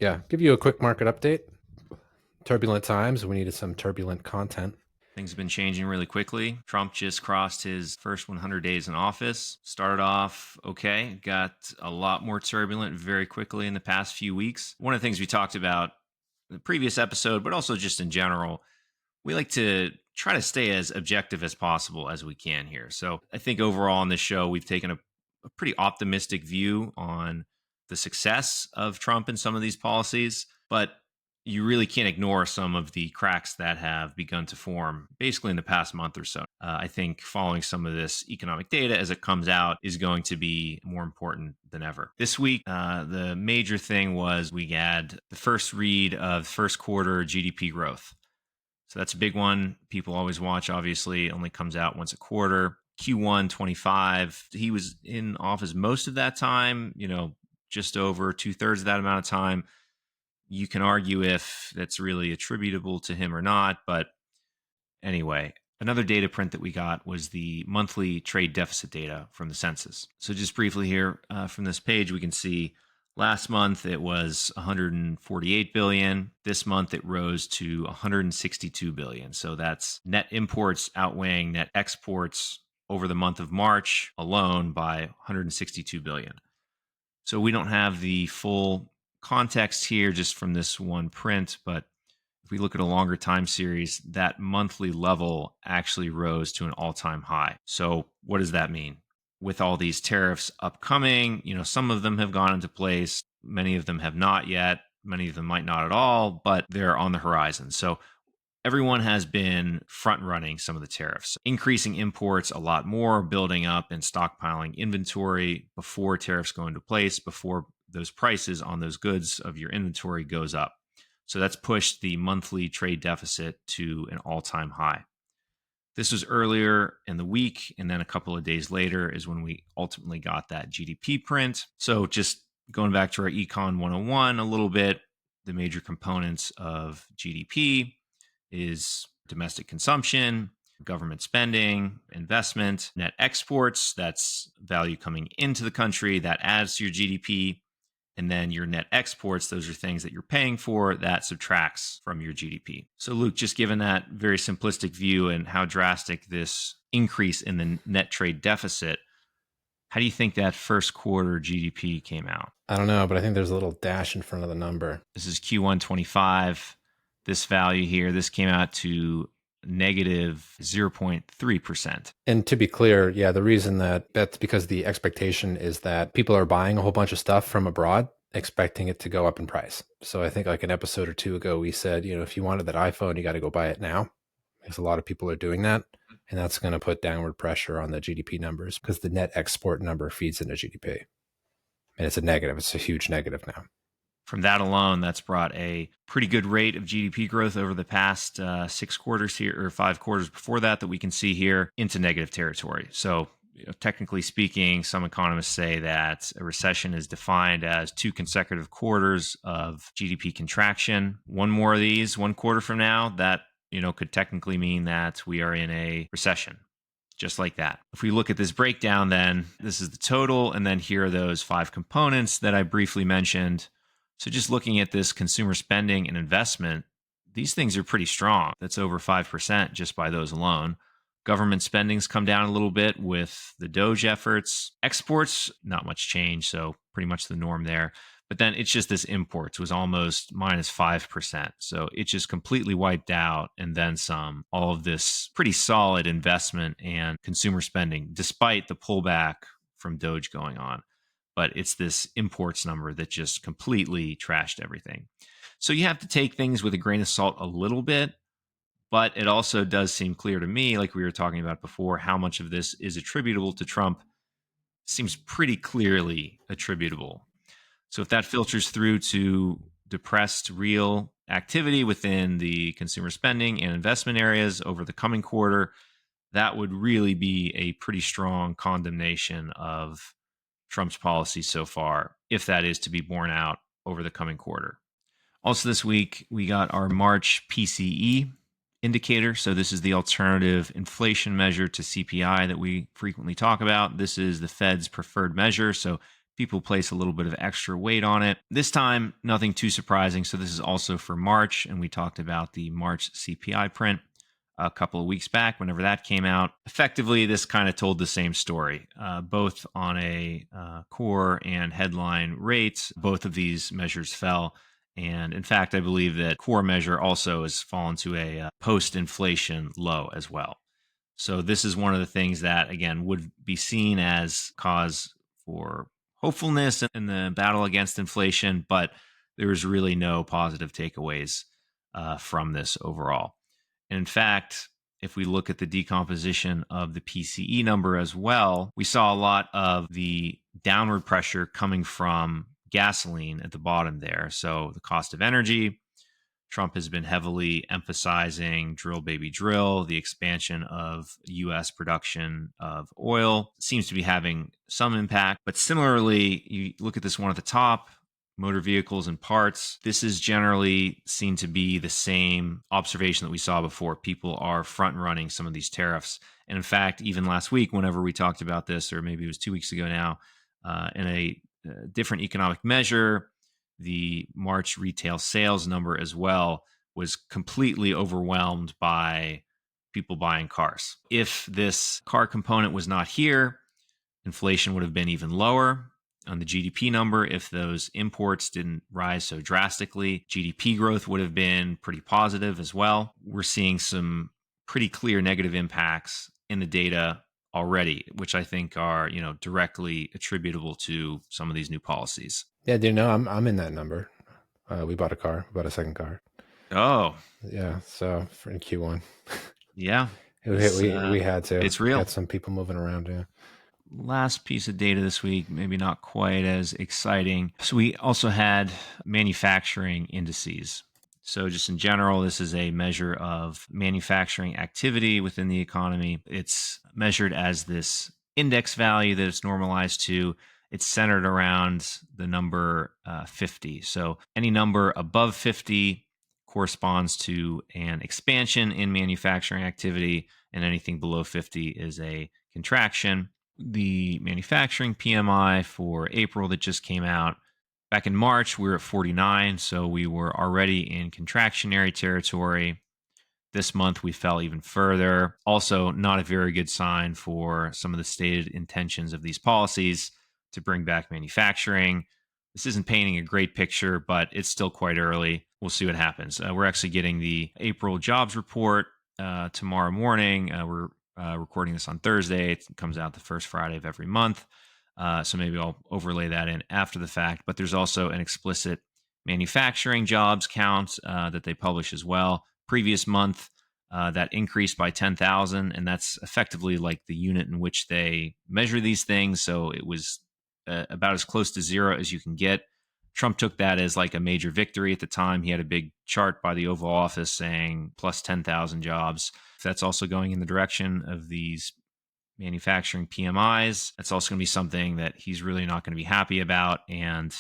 Yeah, give you a quick market update. Turbulent times. We needed some turbulent content. Things have been changing really quickly. Trump just crossed his first 100 days in office. Started off okay, got a lot more turbulent very quickly in the past few weeks. One of the things we talked about in the previous episode, but also just in general, we like to try to stay as objective as possible as we can here. So I think overall on this show, we've taken a pretty optimistic view on the success of Trump and some of these policies, but you really can't ignore some of the cracks that have begun to form basically in the past month or so. I think following some of this economic data as it comes out is going to be more important than ever. This week, the major thing was we had the first read of first quarter GDP growth. So that's a big one. People always watch, obviously, it only comes out once a quarter. Q1 25, he was in office most of that time, just over 2/3 of that amount of time. You can argue if that's really attributable to him or not. But anyway, another data print that we got was the monthly trade deficit data from the census. So just briefly here from this page, we can see last month it was 148 billion. This month it rose to 162 billion. So that's net imports outweighing net exports over the month of March alone by 162 billion. So we don't have the full context here just from this one print, but if we look at a longer time series, that monthly level actually rose to an all-time high. So what does that mean? With all these tariffs upcoming, some of them have gone into place, many of them have not yet, many of them might not at all, but they're on the horizon. So everyone has been front running some of the tariffs, increasing imports a lot more, building up and stockpiling inventory before tariffs go into place, before those prices on those goods of your inventory goes up. So that's pushed the monthly trade deficit to an all-time high. This was earlier in the week, and then a couple of days later is when we ultimately got that GDP print. So just going back to our Econ 101 a little bit, the major components of GDP is domestic consumption, government spending, investment, net exports, that's value coming into the country, that adds to your GDP. And then your net exports, those are things that you're paying for, that subtracts from your GDP. So Luke, just given that very simplistic view and how drastic this increase in the net trade deficit, how do you think that first quarter GDP came out? I don't know, but I think there's a little dash in front of the number. This is Q1 25. This value here, this came out to negative 0.3%. And to be clear, yeah, the reason that's because the expectation is that people are buying a whole bunch of stuff from abroad, expecting it to go up in price. So I think like an episode or two ago, we said, if you wanted that iPhone, you got to go buy it now, because a lot of people are doing that. And that's going to put downward pressure on the GDP numbers because the net export number feeds into GDP. And it's a negative. It's a huge negative now. From that alone, that's brought a pretty good rate of GDP growth over the past 6 quarters here, or 5 quarters before that we can see here, into negative territory. So technically speaking, some economists say that a recession is defined as 2 consecutive quarters of GDP contraction. One more of these, 1 quarter from now, that could technically mean that we are in a recession. Just like that. If we look at this breakdown, then this is the total, and then here are those 5 components that I briefly mentioned. So just looking at this consumer spending and investment, these things are pretty strong. That's over 5% just by those alone. Government spending's come down a little bit with the DOGE efforts. Exports, not much change, so pretty much the norm there. But then it's just this imports was almost minus 5%. So it just completely wiped out, and then some, all of this pretty solid investment and consumer spending, despite the pullback from DOGE going on. But it's this imports number that just completely trashed everything. So you have to take things with a grain of salt a little bit, but it also does seem clear to me, like we were talking about before, how much of this is attributable to Trump seems pretty clearly attributable. So if that filters through to depressed real activity within the consumer spending and investment areas over the coming quarter, that would really be a pretty strong condemnation of Trump's policy so far, if that is to be borne out over the coming quarter. Also this week, we got our March PCE indicator. So this is the alternative inflation measure to CPI that we frequently talk about. This is the Fed's preferred measure. So people place a little bit of extra weight on it. This time, nothing too surprising. So this is also for March, and we talked about the March CPI print a couple of weeks back whenever that came out. Effectively, this kind of told the same story, both on a core and headline rates. Both of these measures fell. And in fact, I believe that core measure also has fallen to a post-inflation low as well. So this is one of the things that, again, would be seen as cause for hopefulness in the battle against inflation, but there's really no positive takeaways from this overall. And in fact, if we look at the decomposition of the PCE number as well, we saw a lot of the downward pressure coming from gasoline at the bottom there. So the cost of energy, Trump has been heavily emphasizing drill, baby, drill. The expansion of U.S. production of oil seems to be having some impact. But similarly, you look at this one at the top, motor vehicles and parts. This is generally seen to be the same observation that we saw before. People are front running some of these tariffs. And in fact, even last week, whenever we talked about this, or maybe it was 2 weeks ago now, in a different economic measure, the March retail sales number as well was completely overwhelmed by people buying cars. If this car component was not here, inflation would have been even lower on the GDP number. If those imports didn't rise so drastically, GDP growth would have been pretty positive as well. We're seeing some pretty clear negative impacts in the data already, which I think are, directly attributable to some of these new policies. Yeah, I'm in that number. We bought a second car. Oh, Yeah, so in Q1, yeah. we had to. It's real. Had some people moving around. Yeah. Last piece of data this week, maybe not quite as exciting. So we also had manufacturing indices. So just in general, this is a measure of manufacturing activity within the economy. It's measured as this index value that it's normalized to. It's centered around the number 50. So any number above 50 corresponds to an expansion in manufacturing activity, and anything below 50 is a contraction. The manufacturing PMI for April that just came out, back in March, we were at 49, so we were already in contractionary territory. This month, we fell even further. Also, not a very good sign for some of the stated intentions of these policies to bring back manufacturing. This isn't painting a great picture, but it's still quite early. We'll see what happens. We're actually getting the April jobs report tomorrow morning. We're recording this on Thursday. It comes out the first Friday of every month. So maybe I'll overlay that in after the fact. But there's also an explicit manufacturing jobs count that they publish as well. Previous month, that increased by 10,000, and that's effectively like the unit in which they measure these things. So it was about as close to zero as you can get. Trump took that as like a major victory at the time. He had a big chart by the Oval Office saying plus 10,000 jobs. If that's also going in the direction of these manufacturing PMIs, that's also going to be something that he's really not going to be happy about, and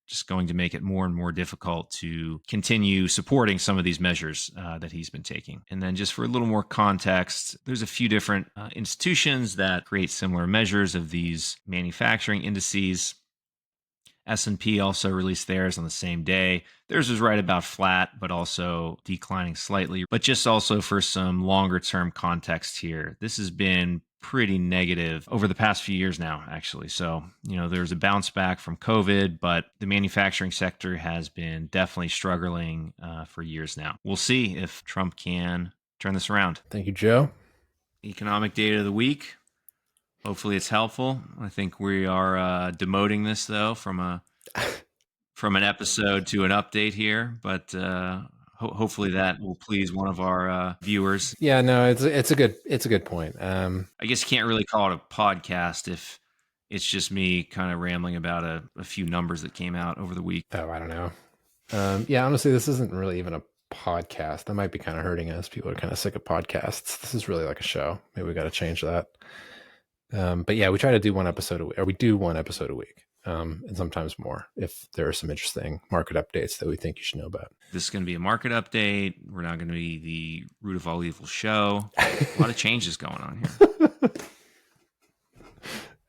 just going to make it more and more difficult to continue supporting some of these measures that he's been taking. And then just for a little more context, there's a few different institutions that create similar measures of these manufacturing indices. S&P also released theirs on the same day. Theirs was right about flat, but also declining slightly. But just also for some longer term context here, this has been pretty negative over the past few years now, actually. So, there's a bounce back from COVID, but the manufacturing sector has been definitely struggling for years now. We'll see if Trump can turn this around. Thank you, Joe. Economic data of the week. Hopefully it's helpful. I think we are demoting this, though, from an episode to an update here, but hopefully that will please one of our viewers. Yeah, no, it's a good point. I guess you can't really call it a podcast if it's just me kind of rambling about a few numbers that came out over the week. Oh, I don't know. Yeah, honestly, this isn't really even a podcast. That might be kind of hurting us. People are kind of sick of podcasts. This is really like a show. Maybe we got to change that. But yeah, we try to do one episode a week, or we do one episode a week. And sometimes more if there are some interesting market updates that we think you should know about. This is going to be a market update. We're not going to be the root of all evil show. A lot of changes going on here.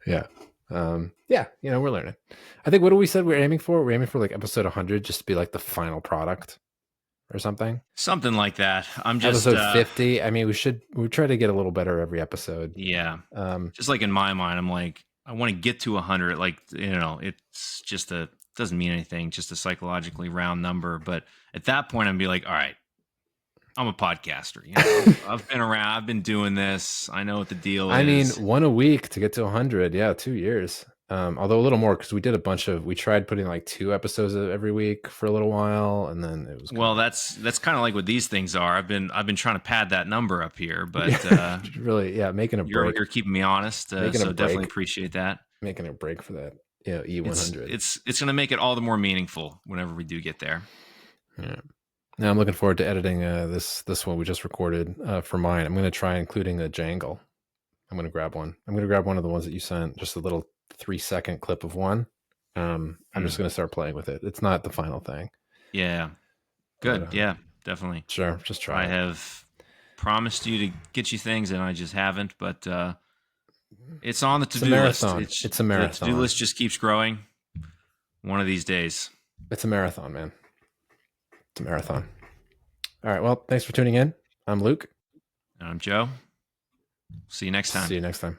Yeah. Yeah, we're learning. I think what we said we're aiming for? We're aiming for like episode 100 just to be like the final product or something. Something like that. I'm just, Episode 50. I mean, we try to get a little better every episode. yeah. Um, Just like in my mind, I'm like, I want to get to 100. Like, it's just doesn't mean anything, just a psychologically round number. But at that point, I'm be like, all right, I'm a podcaster. I've been around, I've been doing this. I know what the deal I mean, is. one a week to get to 100. Yeah, 2 years. Although a little more because we did we tried putting like 2 episodes every week for a little while, and then it was Well, that's kind of like what these things are. I've been trying to pad that number up here, but really, yeah, making a break, you're keeping me honest, making a so definitely break, appreciate that. making a break for that. It's E100. it's going to make it all the more meaningful whenever we do get there. Yeah. Now I'm looking forward to editing this one we just recorded for mine. I'm going to try including a jangle. I'm going to grab one. I'm going to grab one of the ones that you sent, just a little 3-second clip of one. I'm just going to start playing with it. It's not the final thing. Yeah. But, Good. Yeah, definitely. sure, just try I it. have promised you to get you things, and I just haven't. But it's on the It's a to-do list. marathon. It's a The to-do marathon. list just keeps growing. One of these days. It's a marathon, man. It's a marathon. All right. Well, thanks for tuning in. I'm Luke. And I'm Joe. See you next time. See you next time.